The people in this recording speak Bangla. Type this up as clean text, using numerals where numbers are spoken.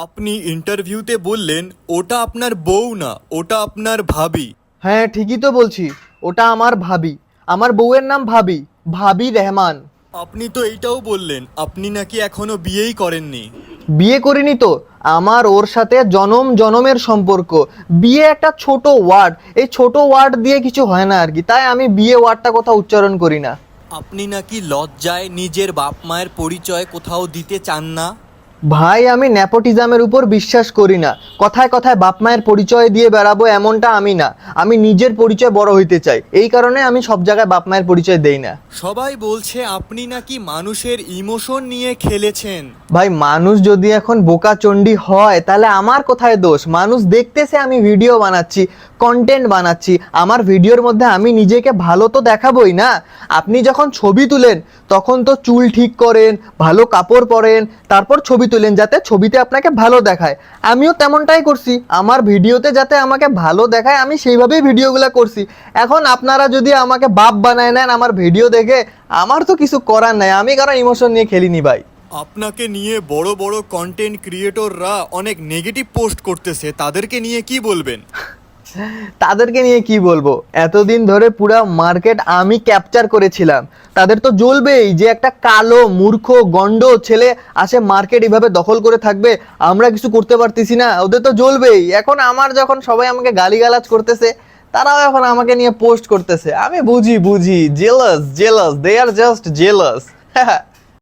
আপনি ইন্টারভিউতে বললেন ওটা আপনার বউ না, ওটা আপনার ভাবি। হ্যাঁ ঠিকই তো বলছি, ওটা আমার ভাবি। আমার বউয়ের নাম ভাবি, ভাবি রেহমান। আপনি তো এইটাও বললেন আপনি নাকি এখনো বিয়েই করেননি। বিয়ে করিনি তো, আমার ওর সাথে জনম জনমের সম্পর্ক। বিয়ে একটা ছোট ওয়ার্ড, এই ছোট ওয়ার্ড দিয়ে কিছু হয় না আর কি, তাই আমি বিয়ে ওয়ার্ডটা কোথাও উচ্চারণ করি না। আপনি নাকি লজ্জায় নিজের বাপ মায়ের পরিচয় কোথাও দিতে চান না। ভাই আমি নেপোটিজমের উপর বিশ্বাস করি না। কথায় কথায় বাপ মায়ের পরিচয় দিয়ে বেড়াবো এমনটা আমি না। আমি নিজের পরিচয় বড় হইতে চাই, এই কারণে আমি সব জায়গায় বাপ মায়ের পরিচয় দেই না। সবাই বলছে আপনি নাকি মানুষের ইমোশন নিয়ে খেলেছেন। ভাই মানুষ যদি এখন বোকাচন্ডী হয় তাহলে আমার কোথায় দোষ? মানুষ দেখতেছে আমি ভিডিও বানাচ্ছি, কন্টেন্ট বানাচ্ছি, আমার ভিডিওর মধ্যে আমি নিজেকে ভালো তো দেখাবই না। আপনি যখন ছবি তুলেন তখন তো চুল ঠিক করেন, ভালো কাপড় পরেন, তারপর ছবি তুলেন যাতে ছবিতে আপনাকে ভালো দেখায়। আমিও তেমনটাই করছি, আমার ভিডিওতে যাতে আমাকে ভালো দেখায় আমি সেইভাবেই ভিডিওগুলো করছি। এখন আপনারা যদি আমাকে বাপ বানায় নেন আমার ভিডিও দেখে, আমার তো কিছু করার নাই, আমি কারণ ইমোশন নিয়ে খেলিনি ভাই। আপনাকে নিয়ে বড় বড় কন্টেন্ট ক্রিয়েটররা অনেক নেগেটিভ পোস্ট করতেছে, তাদেরকে নিয়ে কি বলবেন? তাদেরকে নিয়ে কি বলবো, এতদিন ধরে পুরা মার্কেট আমি ক্যাপচার করেছিলাম। তাদের তো জ্বলবেই যে একটা কালো মূর্খ গন্ড ছেলে আসে মার্কেট এভাবে দখল করে থাকবে, আমরা কিছু করতে পারতেছি না, ওদের তো জ্বলবেই। এখন আমার যখন সবাই আমাকে গালিগালাজ করতেছে, তারাও এখন আমাকে নিয়ে পোস্ট করতেছে, আমি বুঝি জেলাস জেলাস, দে আর জাস্ট জেলাস।